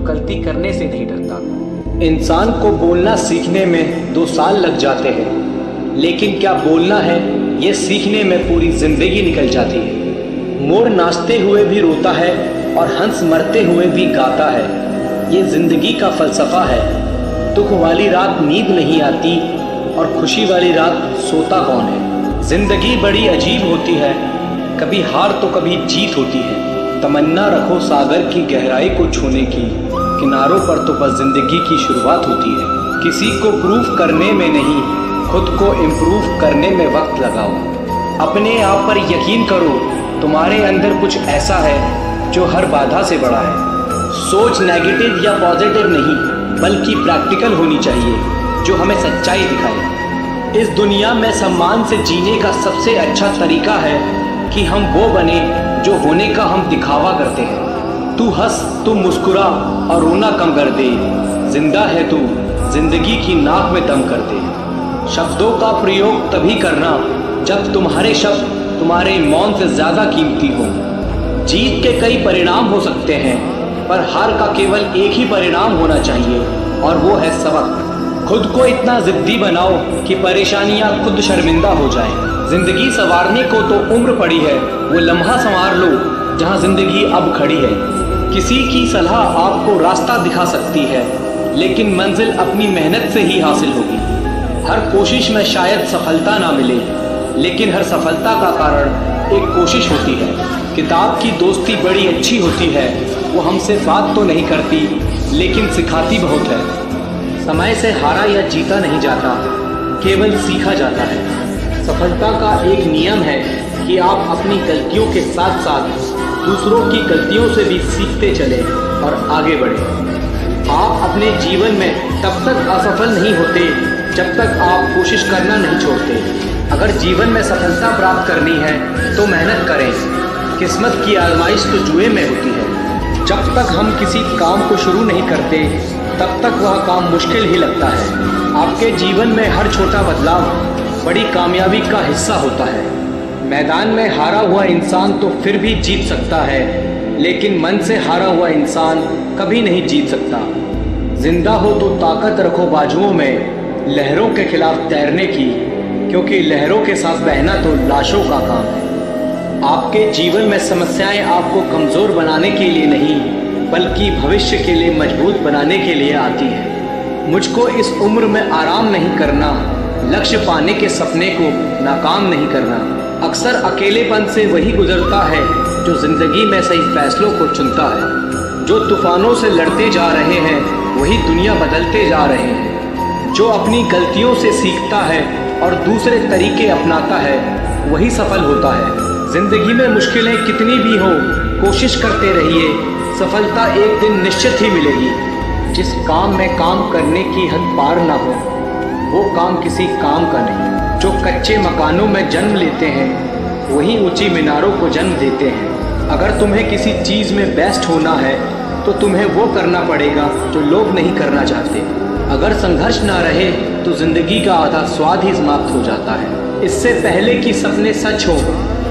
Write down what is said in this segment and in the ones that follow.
गलती करने से नहीं डरता। इंसान को बोलना सीखने में 2 साल लग जाते हैं, लेकिन क्या बोलना है ये सीखने में पूरी जिंदगी निकल जाती है। मोर नाचते हुए भी रोता है और हंस मरते हुए भी गाता है, ये जिंदगी का फलसफा है। दुख वाली रात नींद नहीं आती और खुशी वाली रात सोता कौन है। जिंदगी बड़ी अजीब होती है, कभी हार तो कभी जीत होती है। तमन्ना रखो सागर की गहराई को छूने की, किनारों पर तो बस जिंदगी की शुरुआत होती है। किसी को प्रूफ करने में नहीं, खुद को इम्प्रूव करने में वक्त लगाओ। अपने आप पर यकीन करो, तुम्हारे अंदर कुछ ऐसा है जो हर बाधा से बड़ा है। सोच नेगेटिव या पॉजिटिव नहीं, बल्कि प्रैक्टिकल होनी चाहिए, जो हमें सच्चाई दिखाए। इस दुनिया में सम्मान से जीने का सबसे अच्छा तरीका है कि हम वो बने जो होने का हम दिखावा करते हैं। तू हंस, तू मुस्कुरा और रोना कम कर दे। जिंदा है तू, जिंदगी की नाक में दम कर दे। शब्दों का प्रयोग तभी करना जब तुम्हारे शब्द तुम्हारे मौन से ज्यादा कीमती हो। जीत के कई परिणाम हो सकते हैं, पर हार का केवल एक ही परिणाम होना चाहिए, और वो है सबक। खुद को इतना जिद्दी बनाओ कि परेशानियां खुद शर्मिंदा हो जाएं। जिंदगी संवारने को तो उम्र पड़ी है, वो लम्हा संवार लो जहां जिंदगी अब खड़ी है। किसी की सलाह आपको रास्ता दिखा सकती है, लेकिन मंजिल अपनी मेहनत से ही हासिल होगी। हर कोशिश में शायद सफलता ना मिले, लेकिन हर सफलता का कारण एक कोशिश होती है। किताब की दोस्ती बड़ी अच्छी होती है, वो हमसे बात तो नहीं करती, लेकिन सिखाती बहुत है। समय से हारा या जीता नहीं जाता, केवल सीखा जाता है। सफलता का एक नियम है कि आप अपनी गलतियों के साथ साथ दूसरों की गलतियों से भी सीखते चलें और आगे बढ़ें। आप अपने जीवन में तब तक असफल नहीं होते जब तक आप कोशिश करना नहीं छोड़ते। अगर जीवन में सफलता प्राप्त करनी है तो मेहनत करें। किस्मत की आजमाइश तो जुए में होती है। जब तक हम किसी काम को शुरू नहीं करते तब तक वह काम मुश्किल ही लगता है। आपके जीवन में हर छोटा बदलाव बड़ी कामयाबी का हिस्सा होता है। मैदान में हारा हुआ इंसान तो फिर भी जीत सकता है, लेकिन मन से हारा हुआ इंसान कभी नहीं जीत सकता। जिंदा हो तो ताकत रखो बाजुओं में, लहरों के खिलाफ तैरने की, क्योंकि लहरों के साथ बहना तो लाशों का काम है। आपके जीवन में समस्याएं आपको कमज़ोर बनाने के लिए नहीं, बल्कि भविष्य के लिए मजबूत बनाने के लिए आती है। मुझको इस उम्र में आराम नहीं करना, लक्ष्य पाने के सपने को नाकाम नहीं करना। अक्सर अकेलेपन से वही गुजरता है जो जिंदगी में सही फैसलों को चुनता है। जो तूफानों से लड़ते जा रहे हैं वही दुनिया बदलते जा रहे हैं। जो अपनी गलतियों से सीखता है और दूसरे तरीके अपनाता है वही सफल होता है। जिंदगी में मुश्किलें कितनी भी हो, कोशिश करते रहिए, सफलता एक दिन निश्चित ही मिलेगी। जिस काम में काम करने की हद पार ना हो, वो काम किसी काम का नहीं। जो कच्चे मकानों में जन्म लेते हैं वही ऊंची मीनारों को जन्म देते हैं। अगर तुम्हें किसी चीज़ में बेस्ट होना है तो तुम्हें वो करना पड़ेगा जो लोग नहीं करना चाहते। अगर संघर्ष ना रहे तो जिंदगी का आधा स्वाद ही समाप्त हो जाता है। इससे पहले कि सपने सच हो,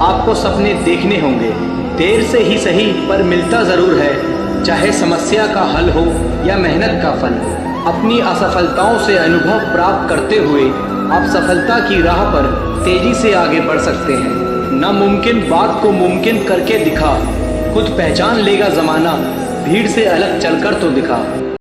आपको सपने देखने होंगे। देर से ही सही पर मिलता ज़रूर है, चाहे समस्या का हल हो या मेहनत का फल। अपनी असफलताओं से अनुभव प्राप्त करते हुए आप सफलता की राह पर तेजी से आगे बढ़ सकते हैं। नामुमकिन बात को मुमकिन करके दिखा, खुद पहचान लेगा ज़माना, भीड़ से अलग चलकर तो दिखा।